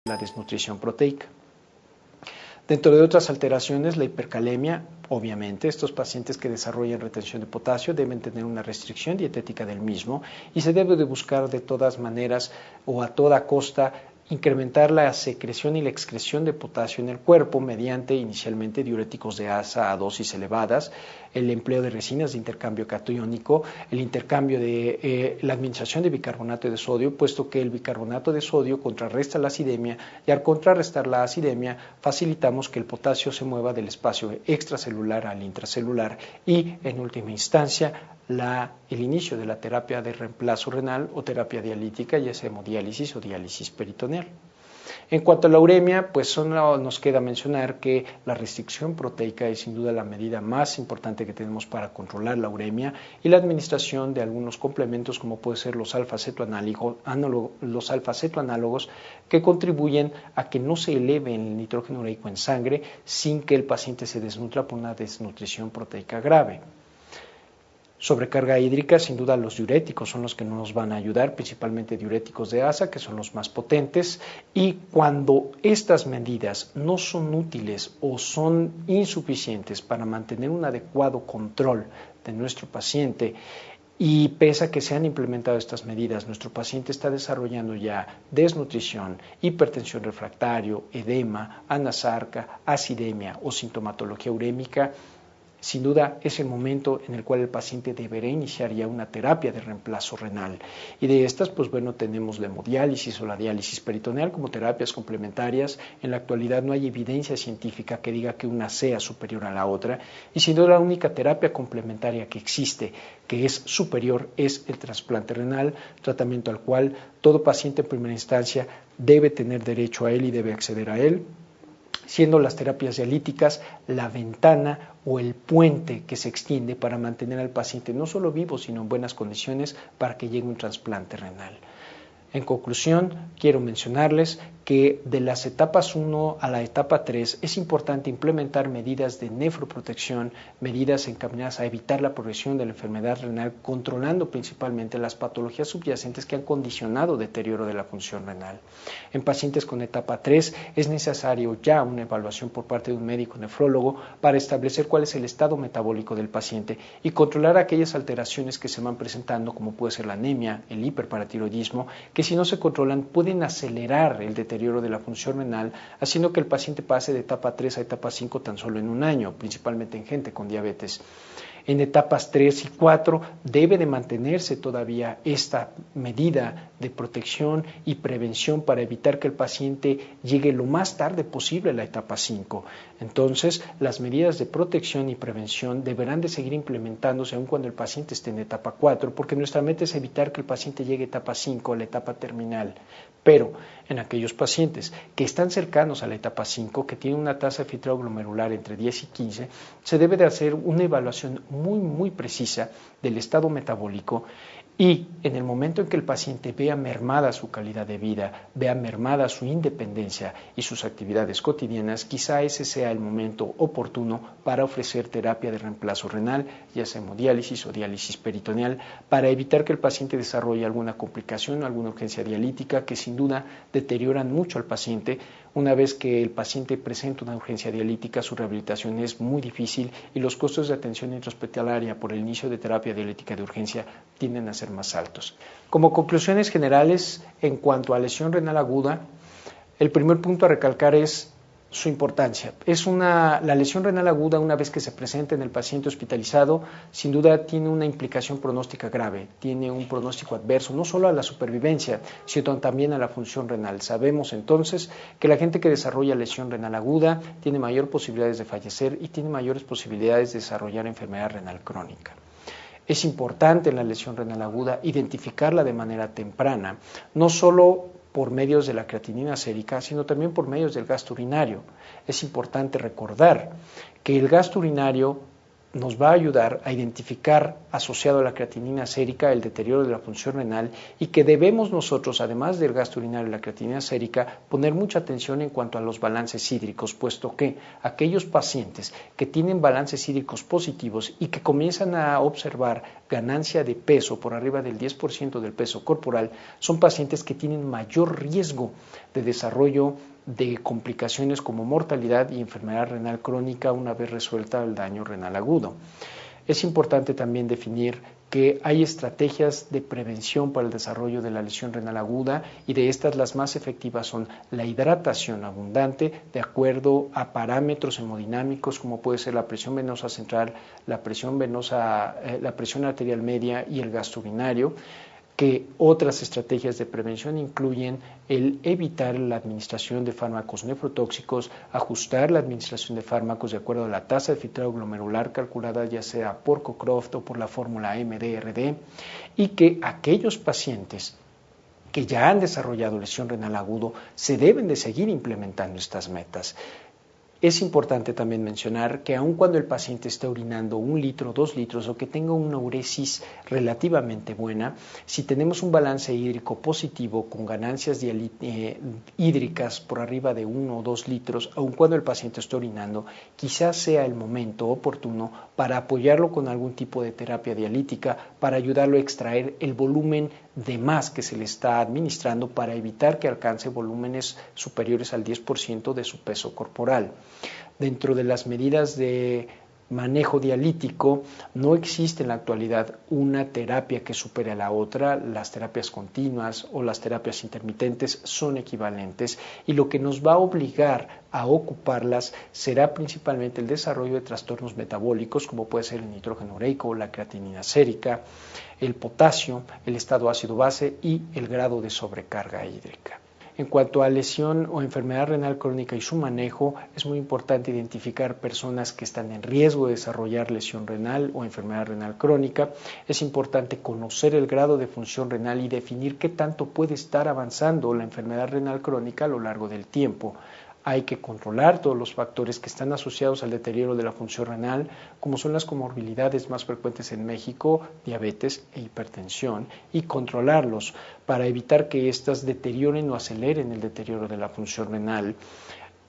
la desnutrición proteica. Dentro de otras alteraciones, la hipercalemia, obviamente, estos pacientes que desarrollan retención de potasio deben tener una restricción dietética del mismo y se debe de buscar de todas maneras o a toda costa incrementar la secreción y la excreción de potasio en el cuerpo mediante inicialmente diuréticos de asa a dosis elevadas, el empleo de resinas de intercambio catiónico, el intercambio de la administración de bicarbonato de sodio, puesto que el bicarbonato de sodio contrarresta la acidemia y al contrarrestar la acidemia facilitamos que el potasio se mueva del espacio extracelular al intracelular y en última instancia el inicio de la terapia de reemplazo renal o terapia dialítica, ya sea hemodiálisis o diálisis peritoneal. En cuanto a la uremia, pues nos queda mencionar que la restricción proteica es sin duda la medida más importante que tenemos para controlar la uremia y la administración de algunos complementos como puede ser los alfa-cetoanálogos que contribuyen a que no se eleve el nitrógeno ureico en sangre sin que el paciente se desnutra por una desnutrición proteica grave. Sobrecarga hídrica, sin duda los diuréticos son los que nos van a ayudar, principalmente diuréticos de asa, que son los más potentes, y cuando estas medidas no son útiles o son insuficientes para mantener un adecuado control de nuestro paciente, y pese a que se han implementado estas medidas, nuestro paciente está desarrollando ya desnutrición, hipertensión refractario, edema, anasarca, acidemia o sintomatología urémica, sin duda es el momento en el cual el paciente deberá iniciar ya una terapia de reemplazo renal. Y de estas, pues bueno, tenemos la hemodiálisis o la diálisis peritoneal como terapias complementarias. En la actualidad no hay evidencia científica que diga que una sea superior a la otra. Y sin duda la única terapia complementaria que existe, que es superior, es el trasplante renal, tratamiento al cual todo paciente en primera instancia debe tener derecho a él y debe acceder a él, siendo las terapias dialíticas la ventana o el puente que se extiende para mantener al paciente no solo vivo, sino en buenas condiciones para que llegue un trasplante renal. En conclusión, quiero mencionarles que de las etapas 1 a la etapa 3 es importante implementar medidas de nefroprotección, medidas encaminadas a evitar la progresión de la enfermedad renal, controlando principalmente las patologías subyacentes que han condicionado deterioro de la función renal. En pacientes con etapa 3 es necesario ya una evaluación por parte de un médico nefrólogo para establecer cuál es el estado metabólico del paciente y controlar aquellas alteraciones que se van presentando, como puede ser la anemia, el hiperparatiroidismo, que si no se controlan pueden acelerar el deterioro de la función renal, haciendo que el paciente pase de etapa 3 a etapa 5 tan solo en un año, principalmente en gente con diabetes. En etapas 3 y 4 debe de mantenerse todavía esta medida de protección y prevención para evitar que el paciente llegue lo más tarde posible a la etapa 5. Entonces, las medidas de protección y prevención deberán de seguir implementándose aun cuando el paciente esté en etapa 4, porque nuestra meta es evitar que el paciente llegue a etapa 5, a la etapa terminal. Pero en aquellos pacientes que están cercanos a la etapa 5, que tienen una tasa de filtrado glomerular entre 10 y 15, se debe de hacer una evaluación muy precisa del estado metabólico y en el momento en que el paciente vea mermada su calidad de vida, vea mermada su independencia y sus actividades cotidianas, quizá ese sea el momento oportuno para ofrecer terapia de reemplazo renal, ya sea hemodiálisis o diálisis peritoneal, para evitar que el paciente desarrolle alguna complicación o alguna urgencia dialítica que sin duda deterioran mucho al paciente. Una vez que el paciente presenta una urgencia dialítica, su rehabilitación es muy difícil y los costos de atención intrahospitalaria por el inicio de terapia dialítica de urgencia tienden a ser más altos. Como conclusiones generales, en cuanto a lesión renal aguda, el primer punto a recalcar es su importancia. La lesión renal aguda, una vez que se presenta en el paciente hospitalizado, sin duda tiene una implicación pronóstica grave, tiene un pronóstico adverso, no solo a la supervivencia, sino también a la función renal. Sabemos entonces que la gente que desarrolla lesión renal aguda tiene mayor posibilidades de fallecer y tiene mayores posibilidades de desarrollar enfermedad renal crónica. Es importante en la lesión renal aguda identificarla de manera temprana, no solo por medios de la creatinina sérica, sino también por medios del gasto urinario. Es importante recordar que el gasto urinario nos va a ayudar a identificar, asociado a la creatinina sérica, el deterioro de la función renal y que debemos nosotros, además del gasto urinario y la creatinina sérica, poner mucha atención en cuanto a los balances hídricos, puesto que aquellos pacientes que tienen balances hídricos positivos y que comienzan a observar ganancia de peso por arriba del 10% del peso corporal, son pacientes que tienen mayor riesgo de desarrollo de complicaciones como mortalidad y enfermedad renal crónica una vez resuelta el daño renal agudo. Es importante también definir que hay estrategias de prevención para el desarrollo de la lesión renal aguda y de estas las más efectivas son la hidratación abundante de acuerdo a parámetros hemodinámicos como puede ser la presión venosa central, la presión arterial media y el gasto urinario, que otras estrategias de prevención incluyen el evitar la administración de fármacos nefrotóxicos, ajustar la administración de fármacos de acuerdo a la tasa de filtrado glomerular calculada ya sea por Cockcroft o por la fórmula MDRD, y que aquellos pacientes que ya han desarrollado lesión renal agudo se deben de seguir implementando estas metas. Es importante también mencionar que aun cuando el paciente esté orinando 1 litro, 2 litros o que tenga una uresis relativamente buena, si tenemos un balance hídrico positivo con ganancias hídricas por arriba de 1 o 2 litros, aun cuando el paciente esté orinando, quizás sea el momento oportuno para apoyarlo con algún tipo de terapia dialítica para ayudarlo a extraer el volumen de más que se le está administrando para evitar que alcance volúmenes superiores al 10% de su peso corporal. Dentro de las medidas de manejo dialítico, no existe en la actualidad una terapia que supere a la otra. Las terapias continuas o las terapias intermitentes son equivalentes y lo que nos va a obligar a ocuparlas será principalmente el desarrollo de trastornos metabólicos como puede ser el nitrógeno ureico, la creatinina sérica, el potasio, el estado ácido base y el grado de sobrecarga hídrica. En cuanto a lesión o enfermedad renal crónica y su manejo, es muy importante identificar personas que están en riesgo de desarrollar lesión renal o enfermedad renal crónica. Es importante conocer el grado de función renal y definir qué tanto puede estar avanzando la enfermedad renal crónica a lo largo del tiempo. Hay que controlar todos los factores que están asociados al deterioro de la función renal, como son las comorbilidades más frecuentes en México, diabetes e hipertensión, y controlarlos para evitar que éstas deterioren o aceleren el deterioro de la función renal.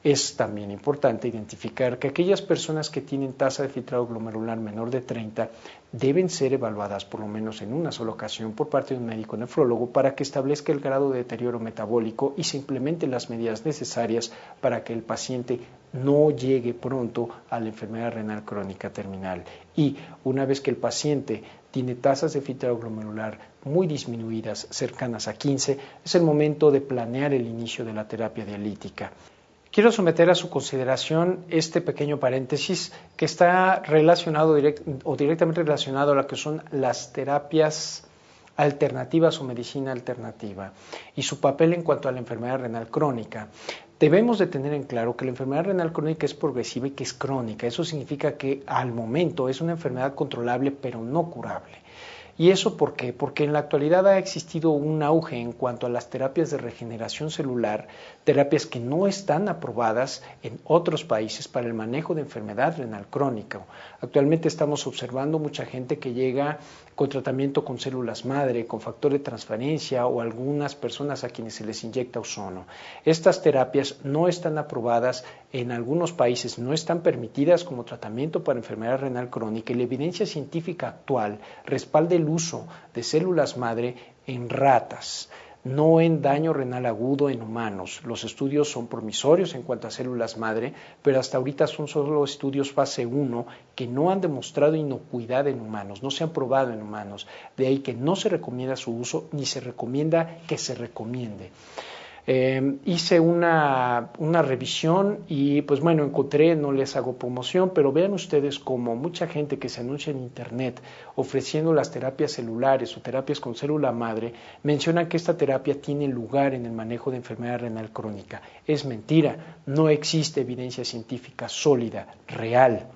Es también importante identificar que aquellas personas que tienen tasa de filtrado glomerular menor de 30 deben ser evaluadas por lo menos en una sola ocasión por parte de un médico nefrólogo para que establezca el grado de deterioro metabólico y se implementen las medidas necesarias para que el paciente no llegue pronto a la enfermedad renal crónica terminal. Y una vez que el paciente tiene tasas de filtrado glomerular muy disminuidas, cercanas a 15, es el momento de planear el inicio de la terapia dialítica. Quiero someter a su consideración este pequeño paréntesis que está relacionado directamente relacionado a lo que son las terapias alternativas o medicina alternativa y su papel en cuanto a la enfermedad renal crónica. Debemos de tener en claro que la enfermedad renal crónica es progresiva y que es crónica. Eso significa que al momento es una enfermedad controlable pero no curable. ¿Y eso por qué? Porque en la actualidad ha existido un auge en cuanto a las terapias de regeneración celular, terapias que no están aprobadas en otros países para el manejo de enfermedad renal crónica. Actualmente estamos observando mucha gente que llega con tratamiento con células madre, con factor de transferencia o algunas personas a quienes se les inyecta ozono. Estas terapias no están aprobadas en algunos países, no están permitidas como tratamiento para enfermedad renal crónica y la evidencia científica actual respalda el uso de células madre en ratas, no en daño renal agudo en humanos. Los estudios son promisorios en cuanto a células madre, pero hasta ahorita son solo estudios fase 1 que no han demostrado inocuidad en humanos, no se han probado en humanos. De ahí que no se recomienda su uso ni se recomienda que se recomiende. Hice una revisión y pues bueno, encontré, no les hago promoción, pero vean ustedes como mucha gente que se anuncia en internet ofreciendo las terapias celulares o terapias con célula madre, mencionan que esta terapia tiene lugar en el manejo de enfermedad renal crónica. Es mentira, no existe evidencia científica sólida, real,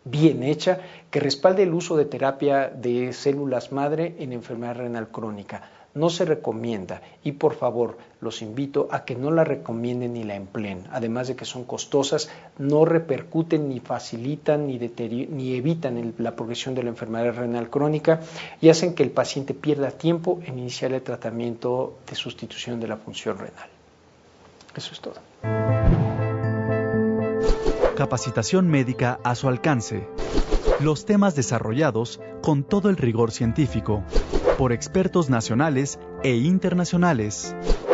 bien hecha, que respalde el uso de terapia de células madre en enfermedad renal crónica. no se recomienda y por favor los invito a que no la recomienden ni la empleen, además de que son costosas, no repercuten ni facilitan ni evitan la progresión de la enfermedad renal crónica y hacen que el paciente pierda tiempo en iniciar el tratamiento de sustitución de la función renal. Eso es todo. Capacitación médica a su alcance. Los temas desarrollados con todo el rigor científico por expertos nacionales e internacionales.